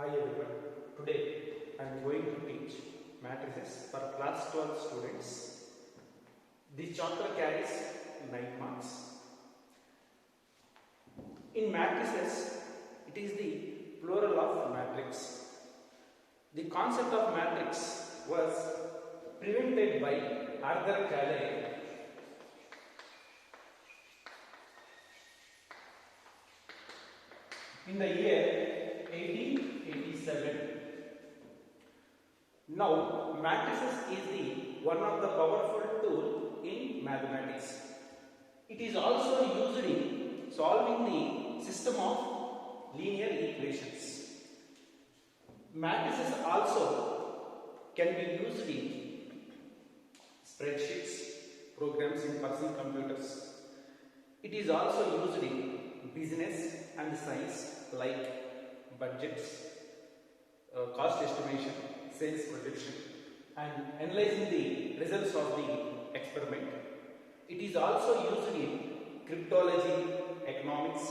Hi everyone, today I am going to teach matrices for class 12 students. This chapter carries 9 marks. In matrices, it is the plural of matrix. The concept of matrix was presented by Arthur Cayley in the year 1887. Now, matrices is the one of the powerful tool in mathematics. It is also used in solving the system of linear equations. Matrices also can be used in spreadsheets, programs in personal computers. It is also used in business and science like budgets, cost estimation, sales projection, and analyzing the results of the experiment. It is also used in cryptology, economics,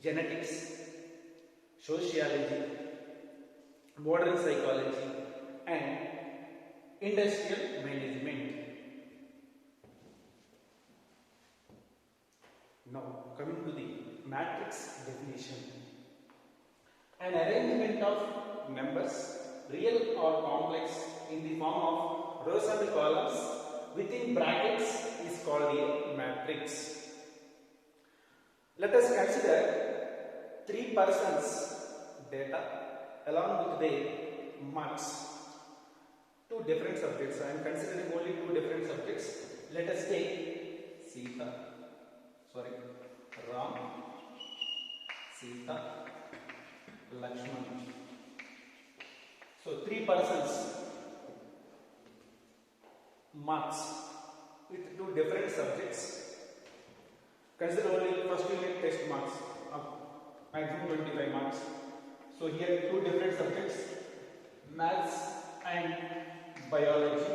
genetics, sociology, modern psychology, and industrial management. Now, coming to the matrix definition. An arrangement of numbers, real or complex, in the form of rows and columns within brackets is called a matrix. Let us consider 3 persons' data along with their marks. 2 different subjects. I am considering only 2 different subjects. Let us take Ram, Sita, Lakshman. So 3 persons, marks with 2 different subjects. Consider only first unit test marks of maximum 25 marks. So here 2 different subjects, maths and biology.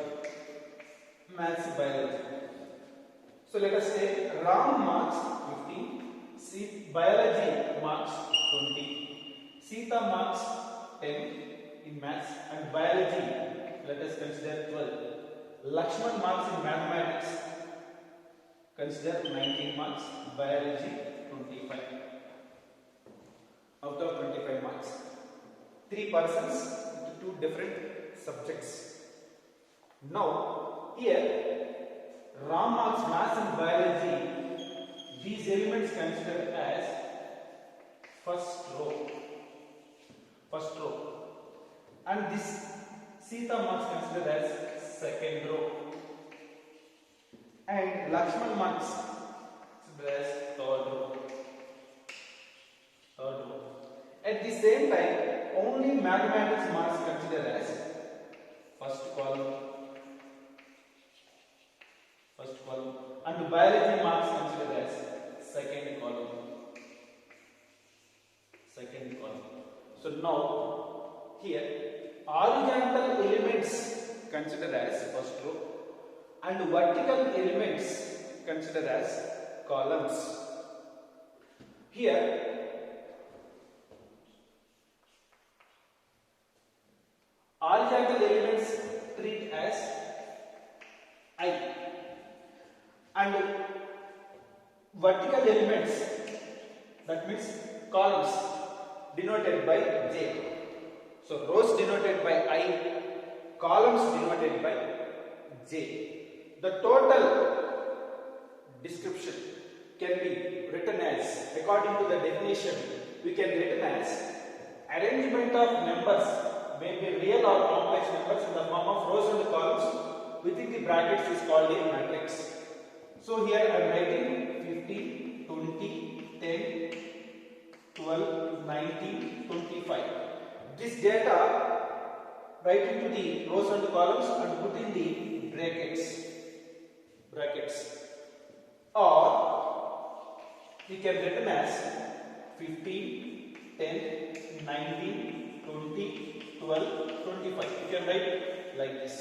So let us say Ram marks 15, biology marks 20, Sita marks 10 in maths and biology, let us consider 12. Lakshman marks in mathematics, consider 19 marks, biology 25. Out of 25 marks, 3 persons with 2 different subjects. Now, here Ram marks maths and biology, these elements considered as first row, and this Sita marks considered as second row, and Lakshman marks considered as third row. At the same time, only mathematics marks considered as first column, and biology marks considered as second column. So now here horizontal elements considered as first row and vertical elements considered as columns. Here horizontal elements treat as I, and vertical elements, that means columns, denoted by J. So rows denoted by I, columns denoted by J. The total description can be written as, according to the definition, we can written as arrangement of numbers, may be real or complex numbers, in the form of rows and columns within the brackets is called a matrix. So here I am writing 15, 20, 10, 12, 19, 25. This data write into the rows and columns and put in the brackets. Or we can written as 15, 10, 19, 20, 12, 25. You can write like this.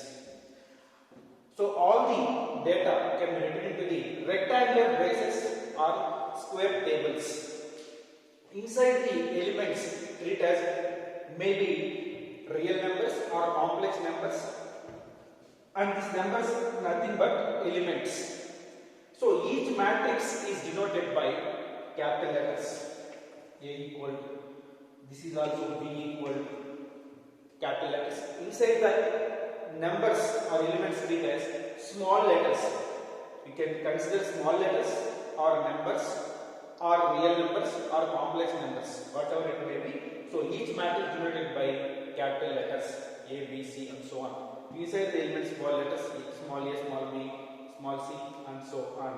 So all the data can be written into the rectangular braces or square tables. Inside the elements treat as maybe real numbers or complex numbers, and these numbers nothing but elements. So each matrix is denoted by capital letters. A equal to, this is also B equal to, capital letters. Inside the numbers or elements treat as small letters. You can consider small letters or numbers or real numbers or complex numbers, whatever it may be. So each matrix denoted by capital letters A, B, C and so on. Inside the elements small letters small a, small b, small c and so on.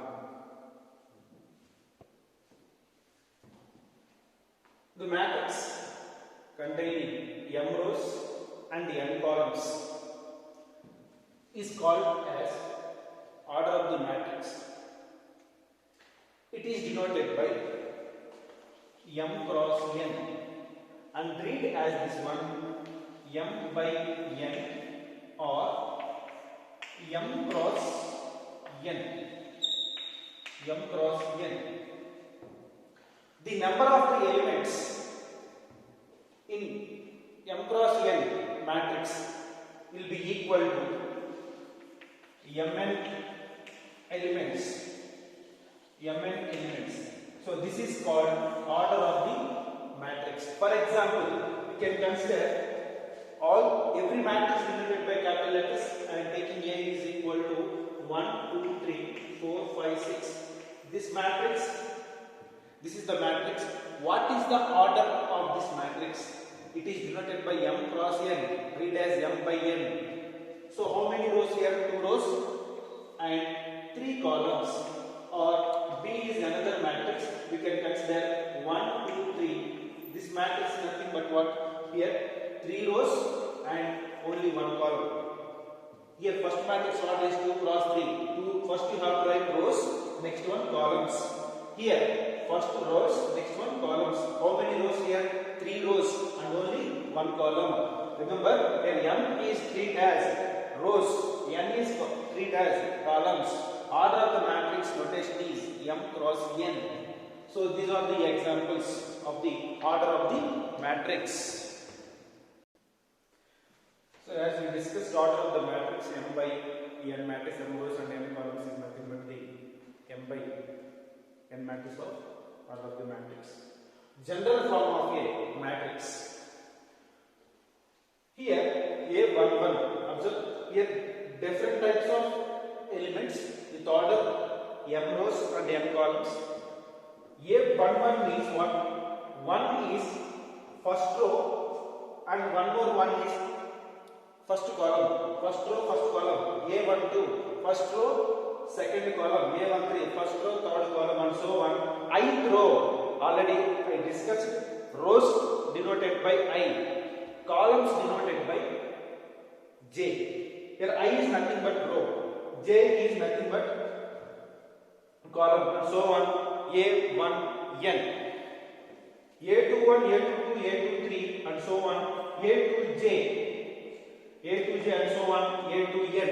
The matrix containing m rows and n columns is called as order of the matrix. It is denoted by m cross n and read as this one m by n or m cross n. M cross n. The number of the elements in m cross n matrix will be equal to mn elements. Mn elements. So this is called order of the matrix. For example, we can consider every matrix denoted by capital letters. I am taking A is equal to 1, 2, 3, 4, 5, 6. This matrix, this is the matrix. What is the order of this matrix? It is denoted by m cross n. Read as m by n. So how many rows here? 2 rows and 3 columns. Or B is another matrix. We can consider 1, 2, 3. This matrix is nothing but what? Here 3 rows and only 1 column. Here first matrix what is 2 cross 3. First you have to write rows, next one columns. Here first rows, next one columns. How many rows here? 3 rows and only 1 column. Remember, here m is treated as rows, n is treated as columns. Order of the matrix notation is m cross n. So these are the examples of the order of the matrix. So as we discussed, order of the matrix m by n matrix, m rows and n columns is nothing but the m by n matrix of order of the matrix. General form of a matrix. Here A11. Observe here different types of elements with order m rows and m columns. A11 means what? One is first row and one more one is first column. First row, first column. A12 first row, second column. A13 first row, third column and so on. Ith row, already I discussed. Rows denoted by I, columns denoted by J. Here I is nothing but row, J is nothing but column and so on. A1n, A21, A22, A23 and so on. A2j, A2j and so on. A2n.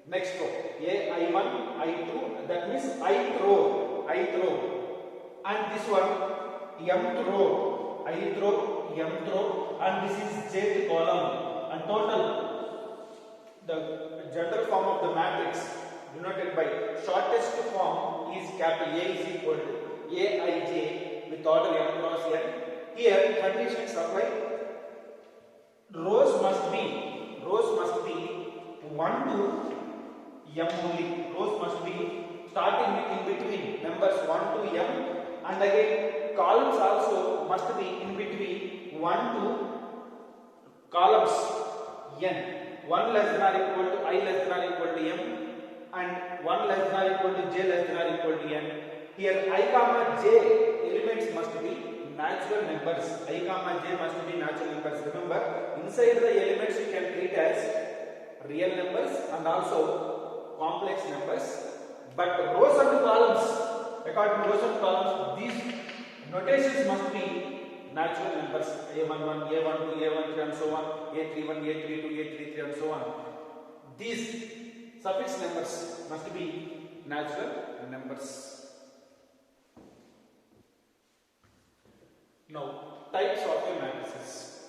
Next row, I1, I2, that means ith row, and this one mth row, ith row, mth row, and this is jth column. And total, the general form of the matrix denoted by shortest form is capital A is equal to Aij with order m cross n. Here conditions apply. Rows must be 1 to m only. Rows must be starting in between numbers 1 to m, and again columns also must be in between 1 to columns n. 1 less than or equal to I less than or equal to m, and 1 less than or equal to j less than or equal to n. Here I comma j elements must be natural numbers. I comma j must be natural numbers. Remember, inside the elements you can treat as real numbers and also complex numbers. But rows and columns, according to rows and columns, these notations must be natural numbers. A11, A12, A13 and so on. A31, A32, A33 and so on. These suffix numbers must be natural numbers. Now, types of a matrices.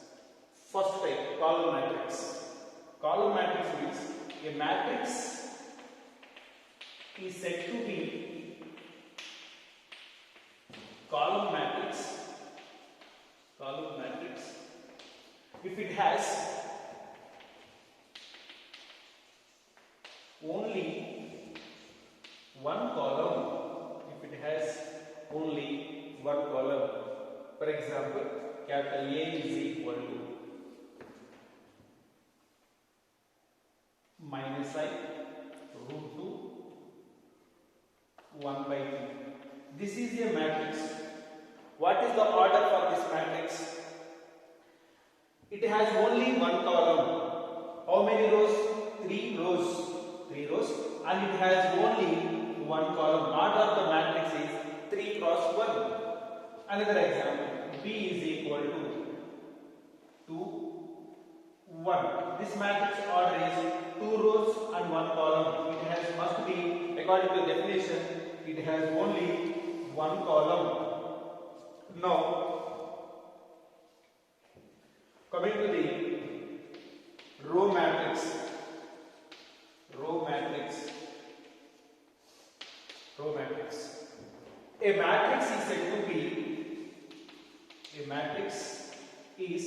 First type, column matrix. Column matrix means a matrix is said to be column matrix. Column matrix if it has only one column. If it has only one column. For example, capital A is equal to minus I root 2 1 by 2. This is a matrix. What is the order for this matrix? It has only one column. How many rows? 3 rows. 3 rows, and it has only one column. Order of the matrix is 3 cross 1. Another example, B is equal to 2 1. This matrix order is 2 rows and 1 column. It has must be, according to the definition, it has only one column. Now, coming to the row matrix. Row matrix. Row matrix. A matrix is said to be. A matrix is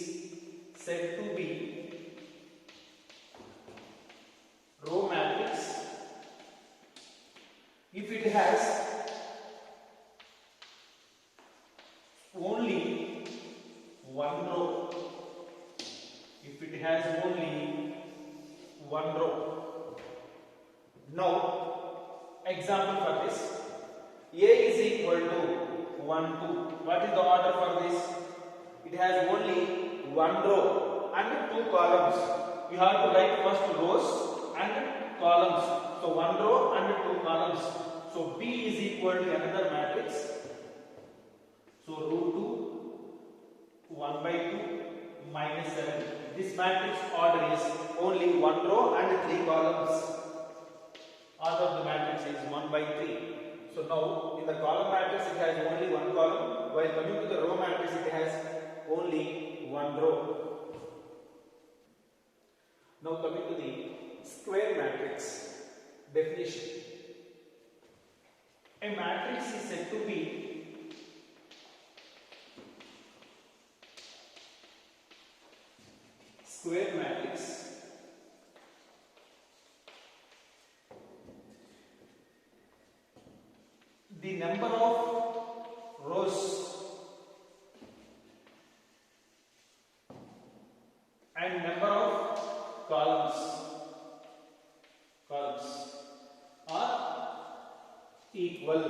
said to be row matrix if it has only one row. If it has only one row. Now, example for this, A is equal to 1 2. What is the order for this? It has only one row and 2 columns. You have to write first rows and columns. So 1 row and 2 columns. So B is equal to another matrix. So root 2 1 by 2 minus 7. This matrix order is only 1 row and 3 columns. Order of the matrix is 1 by 3. So now in the column matrix it has only one column, while coming to the row matrix it has only one row. Now coming to the square matrix definition. A matrix is said to be square matrix the number of rows and number of columns are equal.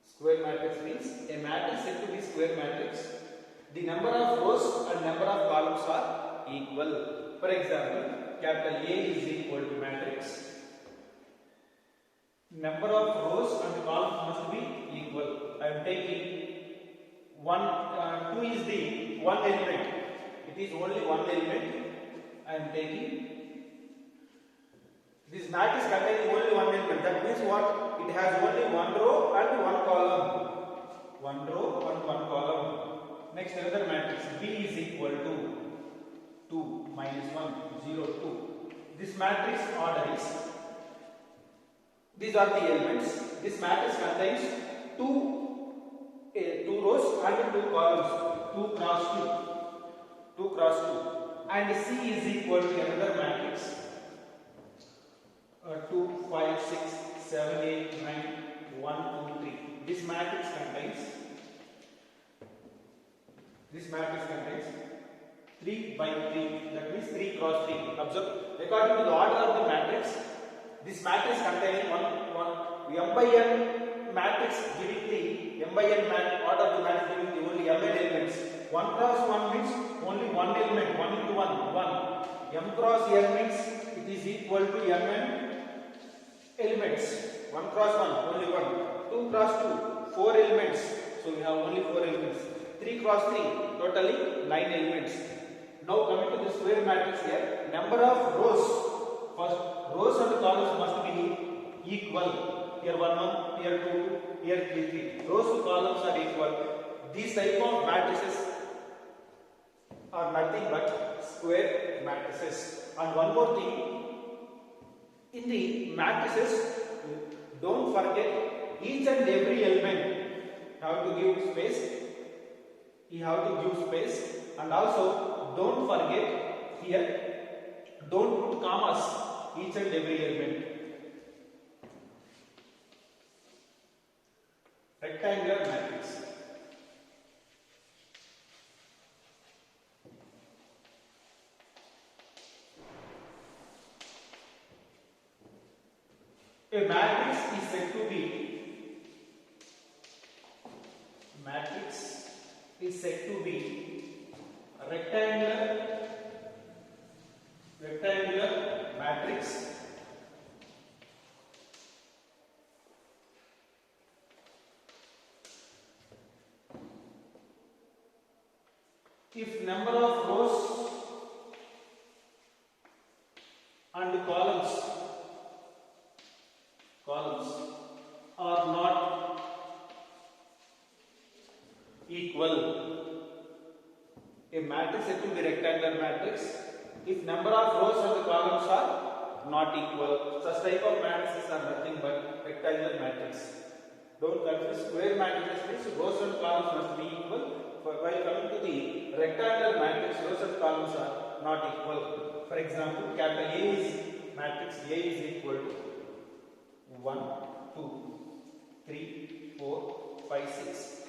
Square matrix means a matrix said to be square matrix. The number of rows and number of columns are equal. For example, capital A is equal to matrix. Number of rows and columns must be equal. I am taking 2 is the one element. It is only one element. I am taking this matrix containing only one element. That means what? It has only one row and one column. One row and one column. Next, another matrix. B is equal to 2 minus 1 0 2. This matrix order is. These are the elements. This matrix contains two rows and 2 columns. 2 cross 2. 2 cross 2. And C is equal to another matrix. 2, 5, 6, 7, 8, 9, 1, 2, 3. This matrix contains 3 by 3. That means 3 cross 3. Observe. According to the order of the matrix, this matrix containing one m by n matrix giving the m by n order of the matrix giving the only m n elements. 1 cross 1 means only one element. 1 into 1 1. M cross n means it is equal to m n elements. 1 cross 1 only 1. 2 cross 2 4 elements. So we have only 4 elements. 3 cross 3 totally 9 elements. Now coming to the square matrix here, number of rows. First, rows and columns must be equal. Here 1 1, here 2 2, here 3 3. Rows and columns are equal. these type of matrices are nothing but square matrices. And one more thing, in the matrices, don't forget each and every element have to give space. You have to give space, and also don't forget here, don't put commas each and every element. Rectangular matrix. A matrix is said to be a rectangular matrix if number of rows and columns are not equal. A matrix is to be rectangular matrix if number of rows and columns are not equal. Such type of matrices are nothing but rectangular matrix. Don't confuse. Square matrices means rows and columns must be equal. While coming to the rectangular matrix, rows and columns are not equal. For example, capital A is matrix A is equal to 1, 2, 3, 4, 5, 6.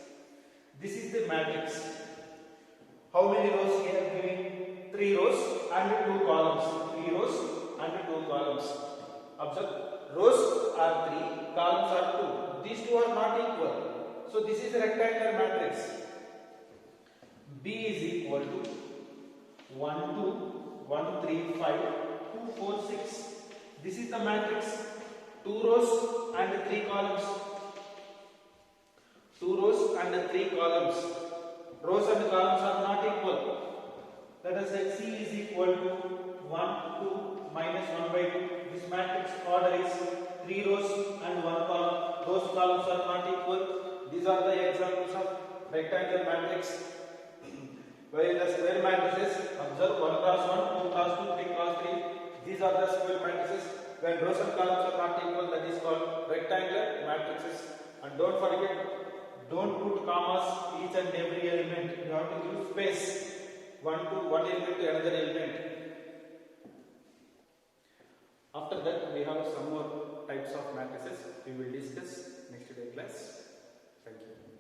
This is the matrix. How many rows we are giving? 3 rows and 2 columns. 3 rows and 2 columns. Observe, rows are 3, columns are 2. These two are not equal. So this is a rectangular matrix. B is equal to 1, 2, 1, 3, 5, 2, 4, 6. This is the matrix. 2 rows and 3 columns. 2 rows and 3 columns. Rows and columns are not equal. Let us say C is equal to 1, 2, minus 1 by 2. This matrix order is 3 rows and 1 column. Those columns are not equal. These are the examples of rectangular matrix. While in the square matrices, observe 1 cross 1, 2 cross 2, 3 cross 3. These are the square matrices. When rows and columns are not equal, that is called rectangular matrices. And don't forget, don't put commas each and every element. You have to give space. One element to another element. After that, we have some more types of matrices we will discuss next day class. Thank you.